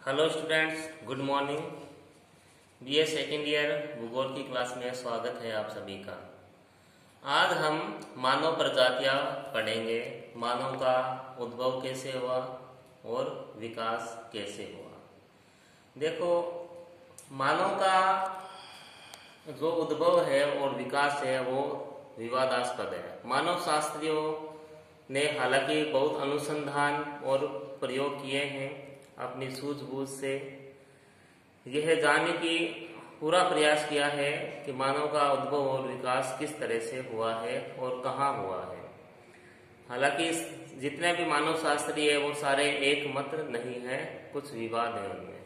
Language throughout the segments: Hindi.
Hello students, good morning. BA second year भूगोल की क्लास में स्वागत है आप सभी का। आज हम मानव प्रजातियां पढ़ेंगे। मानव का उद्भव कैसे हुआ और विकास कैसे हुआ। देखो, मानव का जो उद्भव है और विकास है वो विवादास्पद है। मानव शास्त्रियों ने हालांकि बहुत अनुसंधान और प्रयोग किए हैं, अपनी सूझबूझ से यह जानने की पूरा प्रयास किया है कि मानव का उद्भव और विकास किस तरह से हुआ है और कहाँ हुआ है। हालांकि जितने भी मानव शास्त्री है वो सारे एक मत नहीं है, कुछ विवाद है उनमें।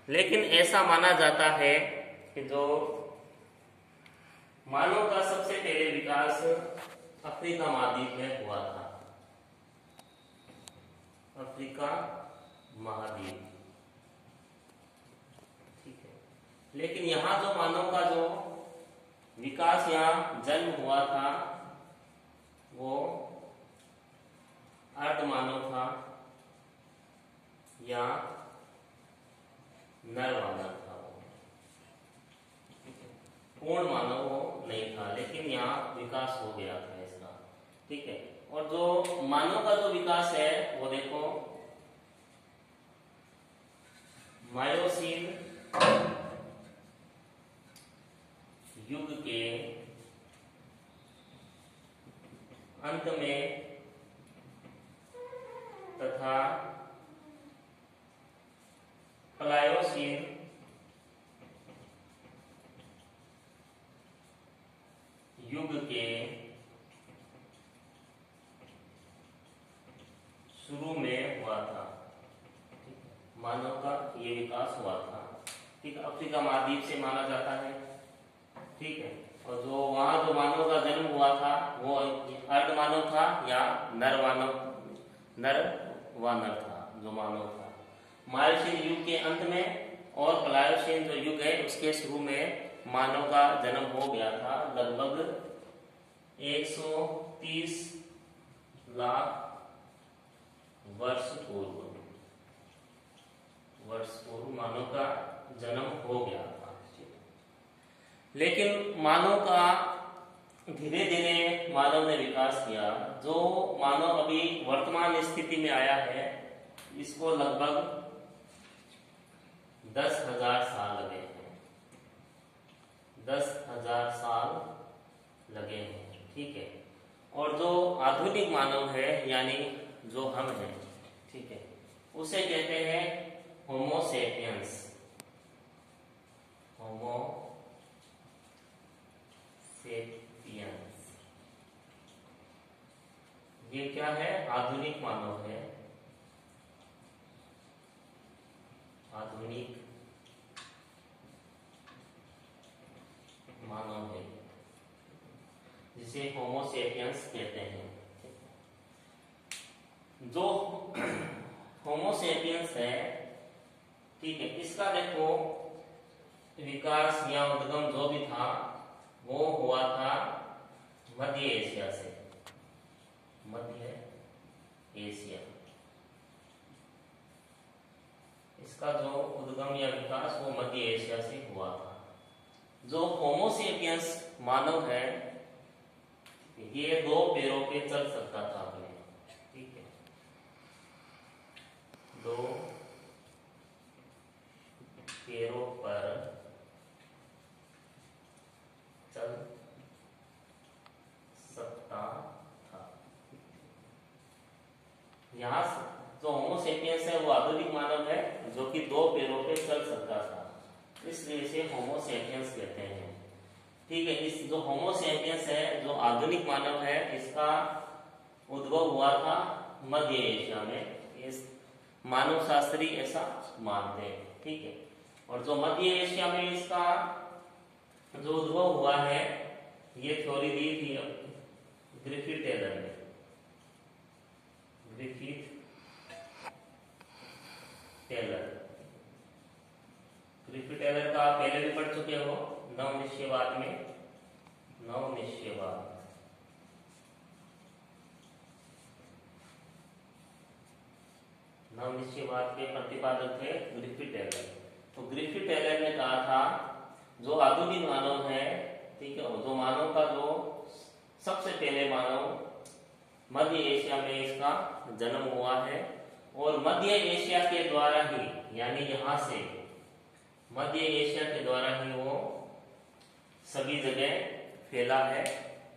लेकिन ऐसा माना जाता है कि जो मानव का सबसे पहले विकास अफ्रीका महाद्वीप में हुआ था। अफ्रीका महाद्वीप, ठीक है। लेकिन यहाँ जो मानव का जो विकास, यहाँ जन्म हुआ था, वो अर्ध मानव था या नर मानव था। पूर्ण मानव वो नहीं था, लेकिन यहाँ विकास हो गया था इसका, ठीक है। और जो मानव का जो विकास है वो देखो, मायोसीन युग के अंत में तथा प्लायोसीन युग के शुरू में हुआ था। मानव का ये विकास हुआ था, ठीक है। अफ्रीका महाद्वीप से माना जाता है, ठीक है। और जो वहां जो मानव का जन्म हुआ था वो अर्ध मानव था या नर वानर था जो मानव था। मायोसीन युग के अंत में और प्लायोसीन जो युग है उसके शुरू में मानव का जन्म हो गया था। लगभग 130 लाख वर्ष पूर्व मानव का जन्म हो गया था। लेकिन मानव का धीरे धीरे मानव ने विकास किया। जो मानव अभी वर्तमान स्थिति में आया है, इसको लगभग 10,000 साल लगे हैं। 10,000 साल लगे हैं, ठीक है। और जो आधुनिक मानव है यानी जो हम हैं, ठीक है, उसे कहते हैं होमो सेपियंस। होमो सेपियंस ये क्या है? आधुनिक मानव है। आधुनिक मानव है जिसे होमो सेपियंस कहते हैं। जो होमो सेपियंस है, ठीक है, इसका देखो विकास या उद्गम जो भी था वो हुआ था मध्य एशिया से। मध्य एशिया, इसका जो उद्गम या विकास वो मध्य एशिया से हुआ था। जो होमो सेपियंस मानव है ये 2 पैरों पे चल सकता था अपने, ठीक है, 2 पैरों पर चल सकता था। यहां जो होमो सेपियंस है वो आधुनिक मानव है जो कि 2 पैरों पे चल सकता था, इसलिए इसे होमो सेपियंस कहते हैं, ठीक है। इस जो होमो सेपियंस है, जो आधुनिक मानव है, इसका उद्भव हुआ था मध्य एशिया में। इस मानव शास्त्री ऐसा मानते हैं, ठीक है। और जो मध्य एशिया में इसका जो उद्भव हुआ है, ये थ्योरी दी थी ग्रिफिथ टेलर ने। ग्रिफिथ टेलर का पहले भी पढ़ चुके हो, नवनिश्चयवाद में। नवनिश्चयवाद, नवनिश्चयवाद के प्रतिपादक थे ग्रिफिथ टेलर। तो ग्रिफिथ टेलर ने कहा था जो आधुनिक मानव है, ठीक है, जो मानव का जो सबसे पहले मानव मध्य एशिया में इसका जन्म हुआ है और मध्य एशिया के द्वारा ही, यानी यहां से मध्य एशिया के द्वारा ही वो सभी जगह फैला है,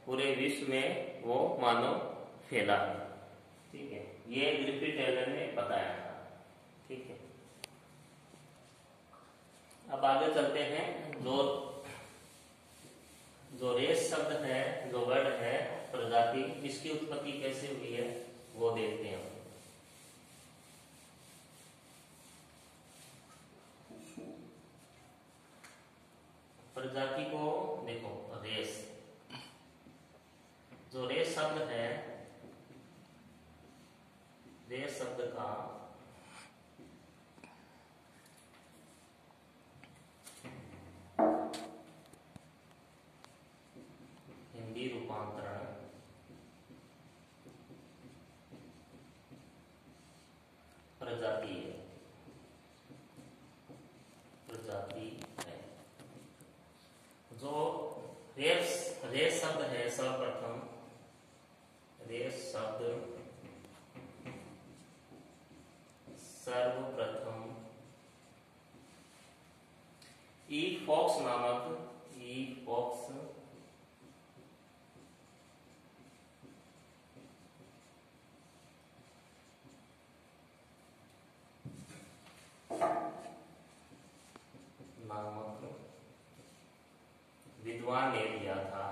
पूरे विश्व में वो मानव फैला है। ठीक है, ये ग्रिफिथ टेलर ने बताया था। ठीक है, अब आगे चलते हैं। जो रेस शब्द है, जो वर्ड है प्रजाति, इसकी उत्पत्ति कैसे हुई है वो देखते हैं। प्रजाति को देखो, रेस, जो रेस शब्द है, रेस शब्द का हिंदी रूपांतरण प्रजाति है। प्रजाति है जो रेस शब्द है, सर्वप्रथम रेस शब्द सर्वप्रथम ई फॉक्स नामक विद्वान ने दिया था।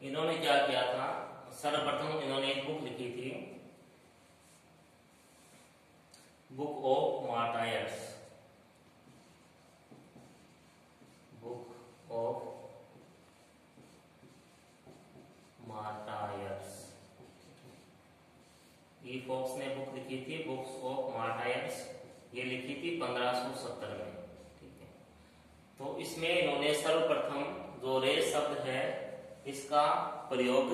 इन्होंने क्या किया था, सर्वप्रथम इन्होंने एक बुक लिखी थी, book of martyrs. Book of martyrs, E Fox ने बुक लिखी थी, बुक्स ऑफ मार्टायर्स। ये लिखी थी 1570 में। ठीक है, तो इसमें इन्होंने सर्वप्रथम जो रेस शब्द है इसका प्रयोग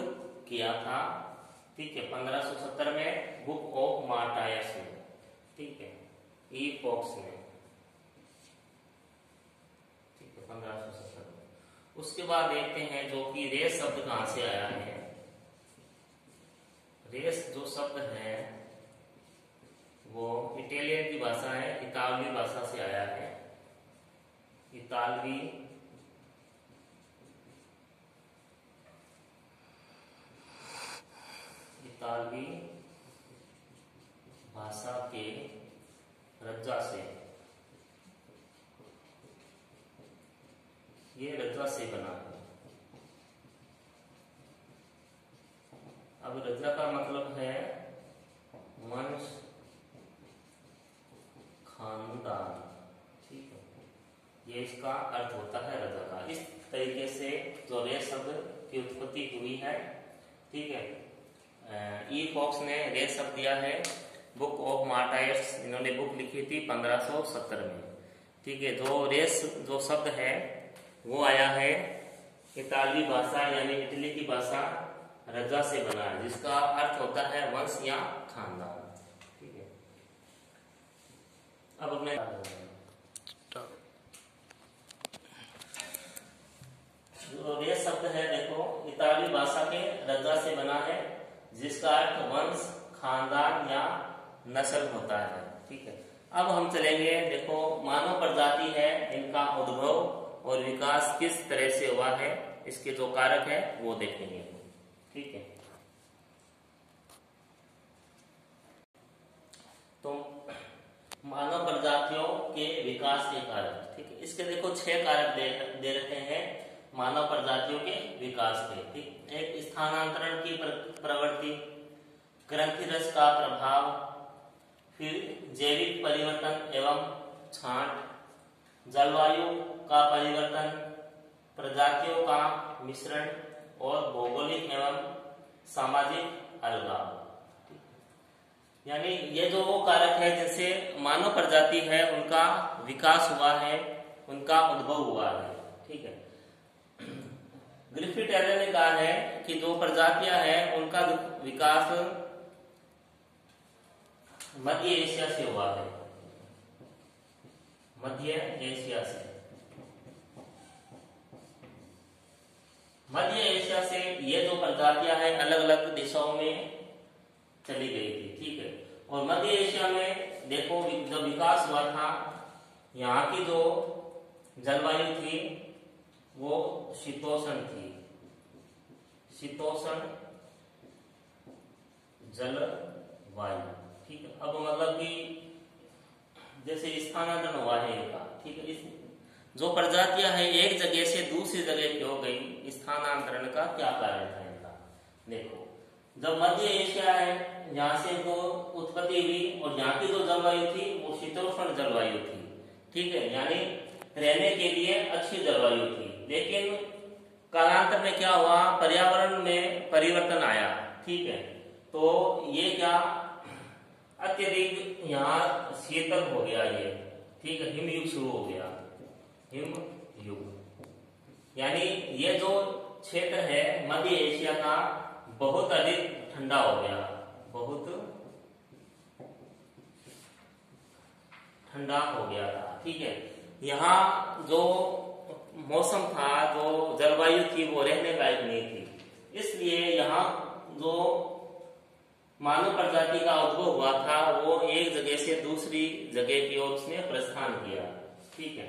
किया था। ठीक है, 1570 में बुक ऑफ मार्टायर्स में। ठीक है, ई फॉक्स ने। ठीक है, 1570 में। उसके बाद देखते हैं जो कि रेस शब्द कहां से आया है। रेस जो शब्द है वो इटालियन की भाषा है, इतालवी भाषा से आया है। इतालवी भाषा के रज्जा से, ये रज्जा से बना है। अब रज्जा का मतलब है वंश, खानदान। ठीक है, ये इसका अर्थ होता है रज्जा का। इस तरीके से जो रेस शब्द की उत्पत्ति हुई है। ठीक है, ई फॉक्स ने रेस शब्द दिया है, बुक ऑफ मार्टायर्स इन्होंने बुक लिखी थी 1570 में। ठीक है, जो रेस जो शब्द है वो आया है इतालवी भाषा, यानी इटली की भाषा, रज्जा से बना है, जिसका अर्थ होता है वंश या खानदान। ठीक है, अब अपने जो रेस शब्द है देखो, इतालवी भाषा के रज्जा से बना है, जिसका अर्थ वंश, खानदान या नस्ल होता है। ठीक है, अब हम चलेंगे, देखो मानव प्रजाति है, इनका उद्भव और विकास किस तरह से हुआ है, इसके जो कारक है वो देखेंगे। ठीक है, तो मानव प्रजातियों के विकास के कारक। ठीक है, इसके देखो 6 कारक दे रखे हैं मानव प्रजातियों के विकास के। ठीक, एक स्थानांतरण की प्रवृत्ति, ग्रंथिरस का प्रभाव, फिर जैविक परिवर्तन एवं छांट, जलवायु का परिवर्तन, प्रजातियों का मिश्रण और भौगोलिक एवं सामाजिक अलगाव। यानी ये जो वो कारक है जिससे मानव प्रजाति है उनका विकास हुआ है, उनका उद्भव हुआ है। ठीक है, ग्रिफिथ टेलर ने कहा है कि जो प्रजातियां हैं उनका विकास मध्य एशिया से हुआ है, मध्य एशिया से। मध्य एशिया से ये जो प्रजातियां हैं अलग अलग दिशाओं में चली गई थी, ठीक है। और मध्य एशिया में देखो जब विकास हुआ था, यहाँ की जो जलवायु थी वो शीतोष्ण थी, शीतोष्ण जलवायु, ठीक है। अब मतलब कि जैसे स्थानांतरण हुआ है इनका, ठीक है। इस जो प्रजातियां हैं एक जगह से दूसरी जगह क्यों गई, स्थानांतरण का क्या कारण था इनका। देखो जब मध्य एशिया है यहाँ से तो उत्पत्ति हुई और यहाँ की जो जलवायु थी वो शीतोष्ण जलवायु थी, ठीक है, यानी रहने के लिए अच्छी जलवायु थी। लेकिन कालांतर में क्या हुआ, पर्यावरण में परिवर्तन आया, ठीक है। तो ये क्या अत्यधिक यहाँ शीतल हो गया ये, ठीक है, हिमयुग शुरू हो गया, हिमयुग। यानी ये जो क्षेत्र है मध्य एशिया का बहुत अधिक ठंडा हो गया, बहुत ठंडा हो गया था, ठीक है। यहाँ जो मौसम था, जो जलवायु थी वो रहने लायक नहीं थी, इसलिए यहाँ जो मानव प्रजाति का उद्भव हुआ था वो एक जगह से दूसरी जगह की ओर उसने प्रस्थान किया, ठीक है।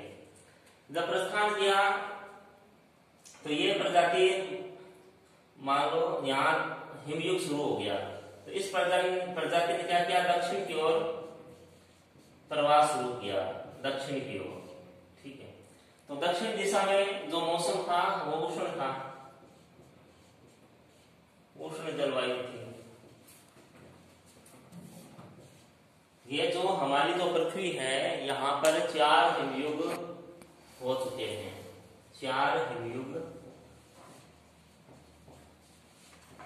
जब प्रस्थान किया तो ये प्रजाति मान लो यहाँ हिमयुग शुरू हो गया, तो इस प्रजाति ने क्या किया, दक्षिण की ओर प्रवास शुरू किया, दक्षिण की ओर, ठीक है। तो दक्षिण दिशा में जो मौसम था वो उष्ण था, उष्ण जलवायु थी। ये जो हमारी जो पृथ्वी है यहाँ पर 4 हिमयुग हो चुके हैं, 4 हिमयुग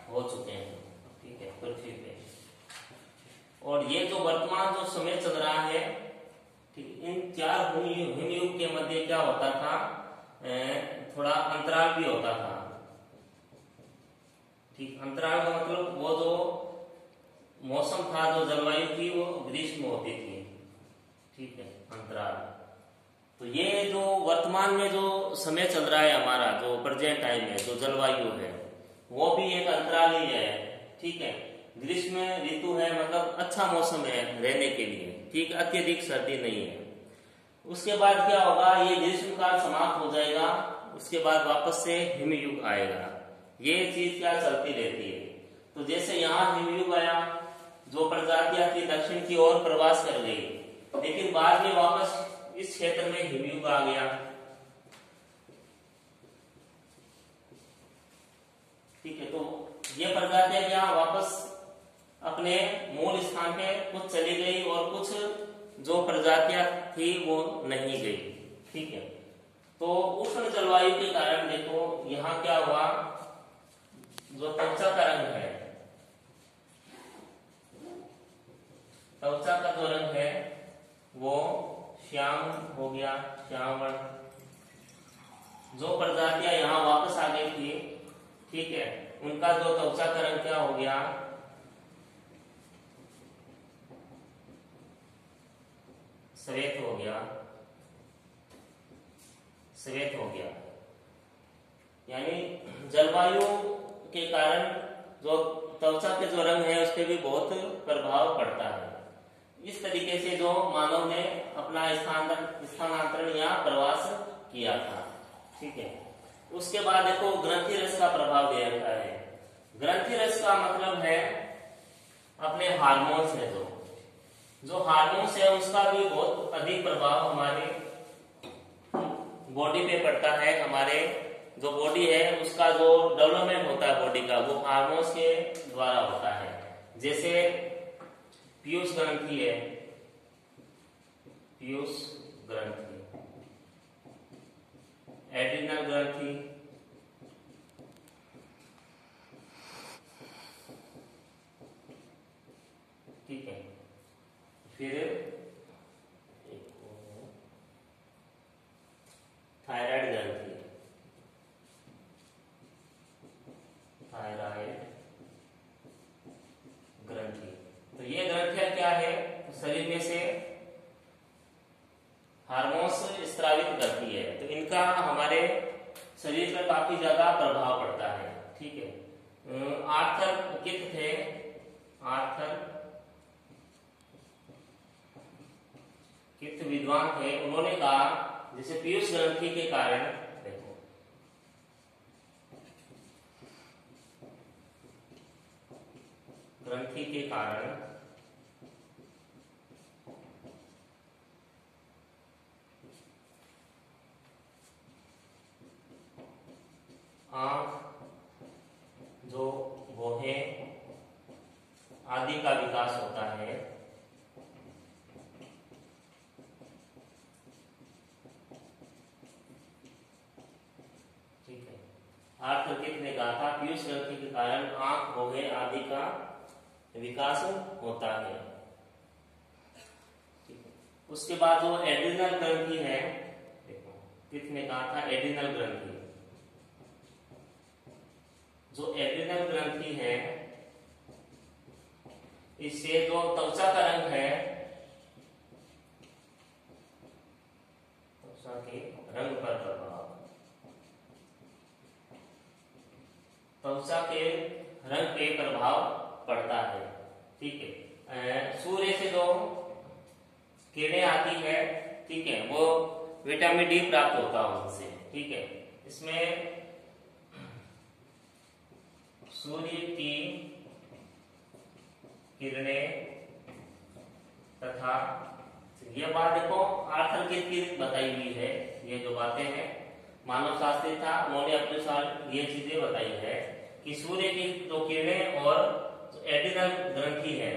हो चुके हैं, ठीक है, पृथ्वी पे। और ये जो वर्तमान जो समय चल रहा है, ठीक, इन 4 हिमयुग के मध्य क्या होता था, थोड़ा अंतराल भी होता था, ठीक। अंतराल का मतलब वो जो मौसम था, जो जलवायु थी वो ग्रीष्म होती थी, ठीक है, अंतराल। तो ये जो वर्तमान में जो समय चल रहा है हमारा, जो प्रेजेंट टाइम है, जो जलवायु है, वो भी एक अंतराल ही है, ठीक है। ग्रीष्म ऋतु है, मतलब अच्छा मौसम है रहने के लिए, ठीक, अत्यधिक सर्दी नहीं है। उसके बाद क्या होगा, ये ग्रीष्म काल समाप्त हो जाएगा, उसके बाद वापस से हिमयुग आएगा। ये चीज क्या चलती रहती है। तो जैसे यहाँ हिमयुग आया, जो प्रजातियां थी दक्षिण की ओर प्रवास कर गई, लेकिन बाद में वापस इस क्षेत्र में हिमयुग आ गया, ठीक है। तो ये प्रजातियां क्या वापस अपने मूल स्थान पे कुछ चली गई और कुछ जो प्रजातियां थी वो नहीं गई, ठीक है। तो उष्ण जलवायु के कारण देखो यहाँ क्या हुआ, जो त्वचा का रंग है, त्वचा का जो रंग है वो श्याम हो गया, श्याम वर्ण। जो प्रजातियां यहाँ वापस आ गई थी, ठीक है, उनका जो त्वचा का रंग क्या हो गया, श्वेत हो गया, श्वेत हो गया। यानी जलवायु के कारण जो त्वचा के जो रंग है उस पर भी बहुत प्रभाव पड़ता है। इस तरीके से जो मानव ने अपना स्थानांतरण या प्रवास किया था, ठीक है। उसके बाद देखो ग्रंथि रस का प्रभाव दे रखा है। ग्रंथि रस का मतलब है अपने हार्मोन्स है, जो हार्मोन्स है उसका भी बहुत अधिक प्रभाव हमारे बॉडी पे पड़ता है। हमारे जो बॉडी है उसका जो डेवलपमेंट होता है बॉडी का, वो हार्मोन्स के द्वारा होता है। जैसे पीयूष ग्रंथि है, पीयूष ग्रंथि, एड्रिनल ग्रंथि, ठीक है। फिर थायराइड ग्रंथि, शरीर में से हार्मोन्स स्रावित करती है, तो इनका हमारे शरीर पर काफी ज्यादा प्रभाव पड़ता है। ठीक है, आर्थर किथ थे, आर्थर किथ विद्वान थे, उन्होंने कहा जैसे पीयूष ग्रंथि के कारण, देखो ग्रंथि के कारण आंख, जो भौहें आदि का विकास होता है। ठीक है, आर्थर ने कहा था पीयूष ग्रंथि के कारण आंख, भौहें आदि का विकास होता है। ठीक है, उसके बाद जो एड्रिनल ग्रंथि है, देखो किसने कहा था एड्रिनल ग्रंथि, जो एड्रिनल ग्रंथि है इससे जो त्वचा का रंग है, त्वचा के रंग पर प्रभाव, त्वचा के रंग पे प्रभाव पड़ता है। ठीक है, सूर्य से जो किरणें आती है, ठीक है, वो विटामिन डी प्राप्त होता है उनसे। ठीक है, इसमें सूर्य की किरणें तथा ये बात देखो आर्थर की बताई हुई है, ये जो बातें हैं मानव शास्त्री था, उन्होंने अपने साथ ये चीजें बताई है कि सूर्य की जो किरणें और एड्रिनल ग्रंथि है,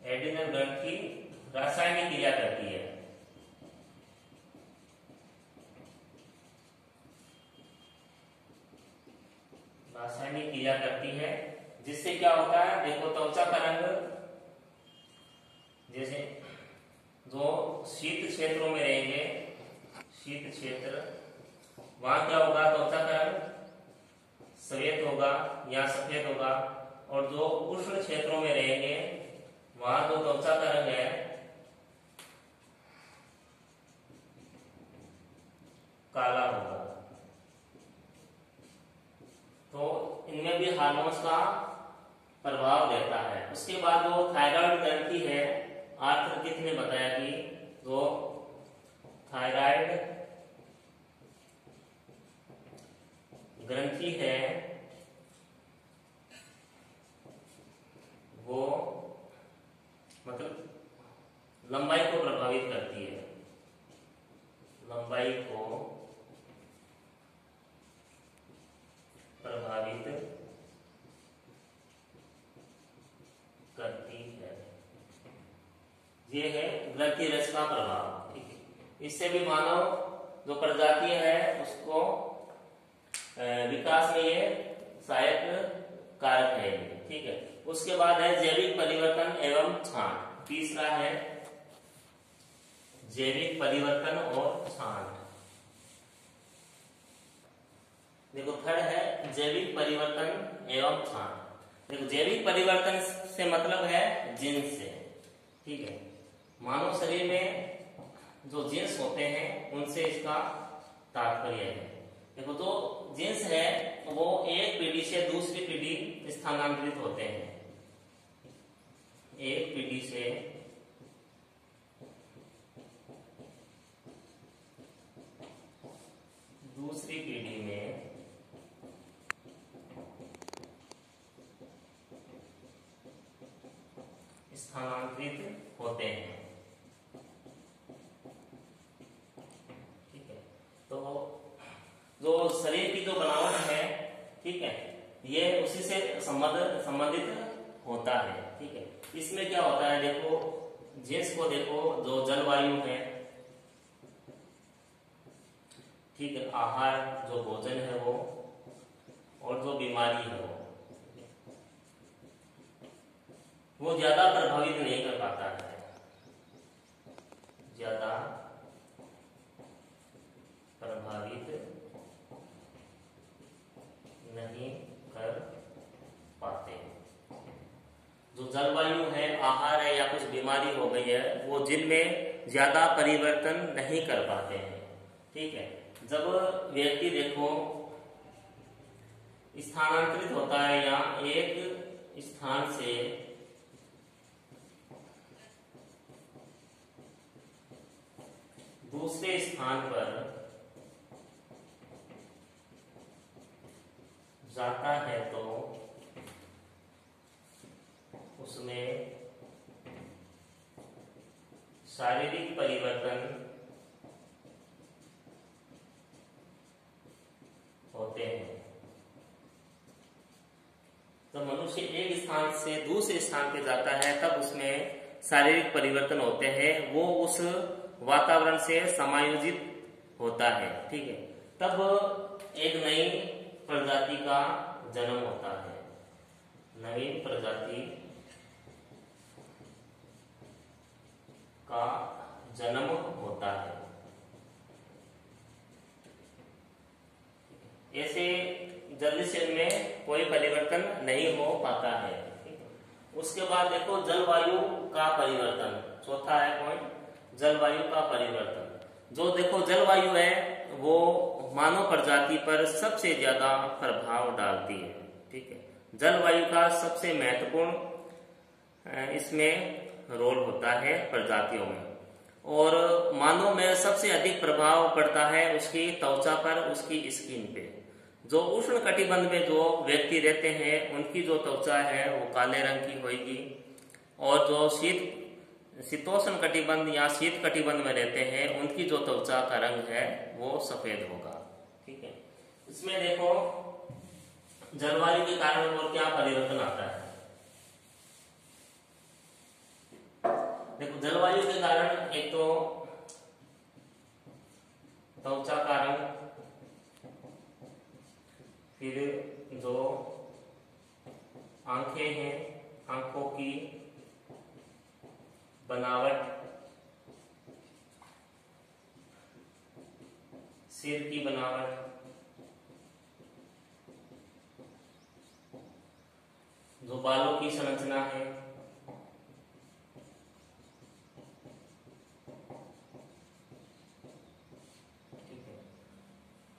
एड्रिनल ग्रंथि रासायनिक क्रिया करती है। रासायनिक क्रिया करती है, जिससे क्या होता है, देखो त्वचा का रंग, जैसे जो शीत क्षेत्रों में रहेंगे, शीत क्षेत्र, वहां क्या होगा, त्वचा का रंग श्वेत होगा या सफेद होगा, और जो उष्ण क्षेत्रों में रहेंगे वहां जो त्वचा का रंग है काला होगा। तो इनमें भी हार्मोन्स का प्रभाव रहता है। उसके बाद जो थायराइड ग्रंथि है, आर्थर किथ ने बताया कि जो थायराइड ग्रंथि है वो मतलब लंबाई को प्रभावित करती है, लंबाई को प्रभावित करती है। ये है ग्रंथि रस का प्रभाव। ठीक है, इससे भी मानव जो प्रजाति है उसको विकास में ये सहायक कारक है। ठीक है, उसके बाद है जैविक परिवर्तन एवं छांट, तीसरा है जैविक परिवर्तन और छांट। देखो थर्ड है जैविक परिवर्तन एवं छांट। देखो जैविक परिवर्तन से मतलब है जीन्स से। ठीक है, मानव शरीर में जो जीन्स होते हैं उनसे इसका तात्पर्य है। देखो तो जीन्स है वो एक पीढ़ी से दूसरी पीढ़ी स्थानांतरित होते हैं, एक पीढ़ी से दूसरी पीढ़ी में स्थानांतरित होते हैं। ठीक है, तो जो शरीर की जो बनावट है, ठीक है, ये उसी से संबंधित होता है। ठीक है, इसमें क्या होता है, देखो जीन्स को देखो, जो जलवायु है, ठीक है, आहार जो भोजन है वो, और जो बीमारी है वो ज्यादा प्रभावित नहीं कर पाता है, ज्यादा प्रभावित नहीं कर पाते। जलवायु है, आहार है या कुछ बीमारी हो गई है, वो जिनमें ज्यादा परिवर्तन नहीं कर पाते हैं। ठीक है, जब व्यक्ति देखो स्थानांतरित होता है या एक स्थान से दूसरे स्थान पर जाता है तो उसमें शारीरिक परिवर्तन होते हैं। जब मनुष्य एक स्थान से दूसरे स्थान पे जाता है तब उसमें शारीरिक परिवर्तन होते हैं, वो उस वातावरण से समायोजित होता है। ठीक है, तब एक नई प्रजाति का जन्म होता है, नई प्रजाति का जन्म होता है। ऐसे जल्दी से इनमें कोई परिवर्तन नहीं हो पाता है। उसके बाद देखो जलवायु का परिवर्तन, चौथा है पॉइंट, जलवायु का परिवर्तन। जो देखो जलवायु है वो मानव प्रजाति पर सबसे ज्यादा प्रभाव डालती है। ठीक है, जलवायु का सबसे महत्वपूर्ण इसमें रोल होता है प्रजातियों में, और मानव में सबसे अधिक प्रभाव पड़ता है उसकी त्वचा पर, उसकी स्किन पे। जो उष्ण कटिबंध में जो व्यक्ति रहते हैं उनकी जो त्वचा है वो काले रंग की होगी, और जो शीतोष्ण कटिबंध या शीत कटिबंध में रहते हैं उनकी जो त्वचा का रंग है वो सफेद होगा। ठीक है, इसमें देखो जलवायु के कारण और क्या परिवर्तन आता है। देखो जलवायु के कारण एक तो त्वचा का रंग, फिर जो आंखें हैं, आंखों की बनावट, सिर की बनावट, जो बालों की संरचना है,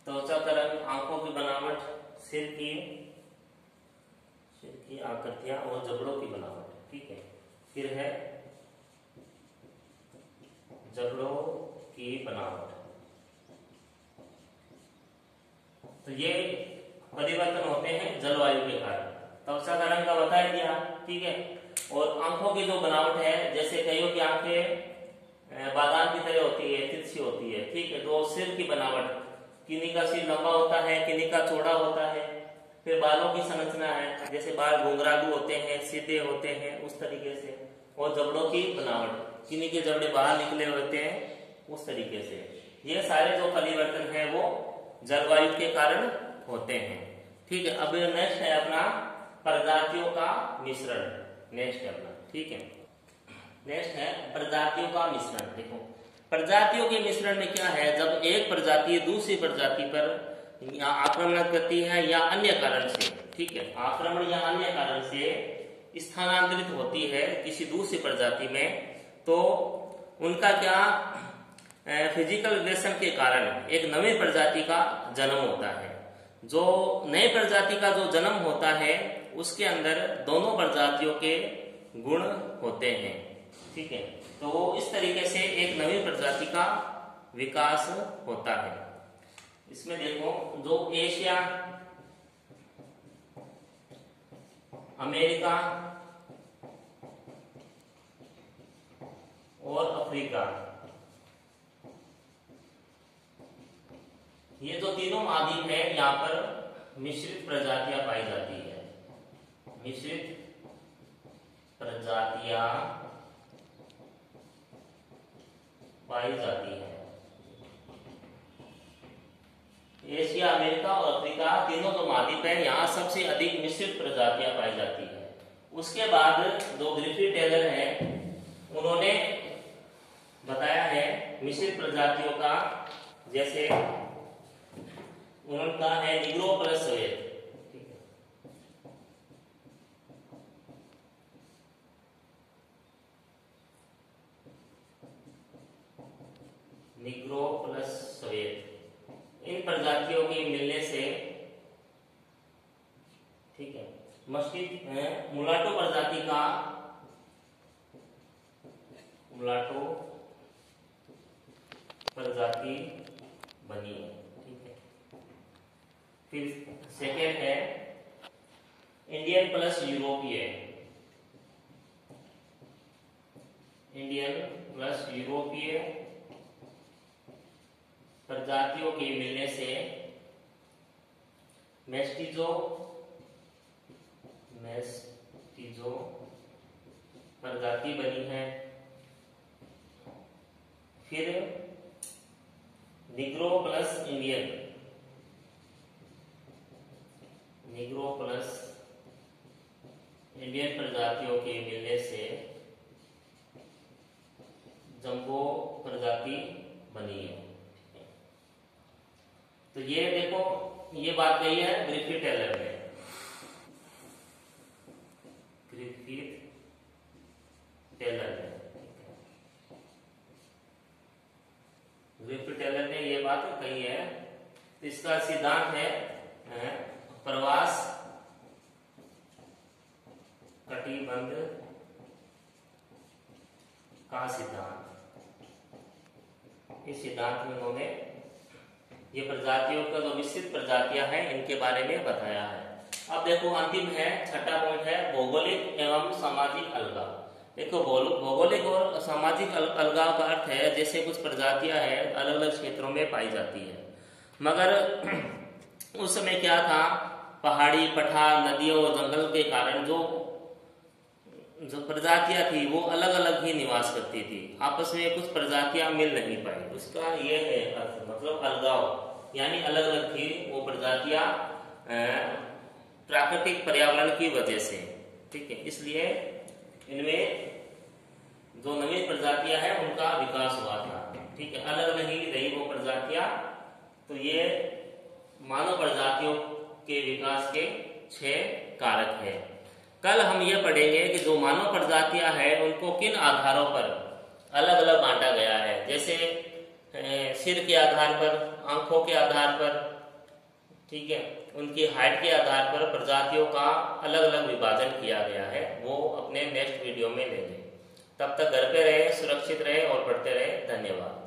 त्वचा का रंग, आंखों की बनावट, सिर की आकृतियां और जबड़ों की बनावट। ठीक है, फिर है जबड़ों की बनावट। तो ये परिवर्तन होते हैं जलवायु के कारण। त्वचा का रंग का बता ही दिया। ठीक है, और आंखों की जो बनावट है, जैसे कईयों की आंखें बादाम की तरह होती है, तिरछी होती है। ठीक है, तो सिर की बनावट, किन्हीं का सिर लंबा होता है, किन्हीं का चौड़ा होता है। फिर बालों की संरचना है, जैसे बाल घुंघरालू होते हैं, सीधे होते हैं, उस तरीके से। और जबड़ों की बनावट, किन्हीं के जबड़े बाहर निकले होते हैं, उस तरीके से। ये सारे जो परिवर्तन है वो जलवायु के कारण होते हैं। ठीक है, अब नेक्स्ट है अपना प्रजातियों का मिश्रण। नेक्स्ट है अपना, ठीक है, नेक्स्ट है प्रजातियों का मिश्रण। देखो प्रजातियों के मिश्रण में क्या है, जब एक प्रजाति दूसरी प्रजाति पर या आक्रमण करती है या अन्य कारण से, ठीक है, आक्रमण या अन्य कारण से स्थानांतरित होती है किसी दूसरी प्रजाति में, तो उनका क्या फिजिकल रिलेशन के कारण एक नई प्रजाति का जन्म होता है। जो नई प्रजाति का जो जन्म होता है उसके अंदर दोनों प्रजातियों के गुण होते हैं। ठीक है, तो इस तरीके से एक नई प्रजाति का विकास होता है। इसमें देखो जो एशिया, अमेरिका और अफ्रीका, ये जो तीनों महाद्वीप है, यहाँ पर मिश्रित प्रजातियां पाई जाती है। मिश्रित प्रजातियां पाई जाती है। एशिया, अमेरिका और अफ्रीका तीनों जो महाद्वीप है, यहाँ सबसे अधिक मिश्रित प्रजातियां पाई जाती है। उसके बाद जो ग्रिफिथ टेलर है उन्होंने बताया है मिश्रित प्रजातियों का, जैसे उन्होंने कहा है निग्रो प्लस सफेद। मुलाटो प्रजाति का मुलाटो प्रजाति बनी है। ठीक है। फिर सेकेंड है इंडियन प्लस यूरोपीय, इंडियन प्लस यूरोपीय प्रजातियों के मिलने से मेस्टिजो प्रजाति बनी है। फिर Negro plus Indian, Negro plus Indian प्रजातियों के मिलने से जंबो प्रजाति बनी है। तो ये देखो, ये बात कही है ग्रिफिथ टेलर ने, ग्रिफिथ टेलर ने, ग्रिफिथ टेलर ने ये बात कही है। इसका सिद्धांत है प्रवास कटिबंध का सिद्धांत। इस सिद्धांत में उन्होंने ये प्रजातियों का जो विस्तृत प्रजातियां हैं इनके बारे में बताया है। अब देखो अंतिम है, छठा पॉइंट है भौगोलिक एवं सामाजिक अलगाव। देखो भौगोलिक और सामाजिक अलगाव का अर्थ है जैसे कुछ प्रजातियां हैं अलग अलग क्षेत्रों में पाई जाती है, मगर उस समय क्या था, पहाड़ी पठार नदियों और जंगल के कारण जो प्रजातियां थी वो अलग अलग ही निवास करती थी, आपस में कुछ प्रजातियां मिल नहीं पाई। उसका ये है अर्थ, मतलब अलगाव, यानी अलग अलग थी वो प्रजातियां प्राकृतिक पर्यावरण की वजह से। ठीक है, इसलिए इनमें जो नवीन प्रजातियां हैं उनका विकास हुआ था। ठीक है, अलग अलग ही रही वो प्रजातियां। तो ये मानव प्रजातियों के विकास के 6 कारक हैं। कल हम ये पढ़ेंगे कि जो मानव प्रजातियां हैं उनको किन आधारों पर अलग अलग बांटा गया है, जैसे सिर के आधार पर, आंखों के आधार पर, ठीक है, उनकी हाइट के आधार पर प्रजातियों का अलग अलग विभाजन किया गया है। वो अपने नेक्स्ट वीडियो में लेंगे। तब तक घर पे रहे, सुरक्षित रहे और पढ़ते रहे। धन्यवाद।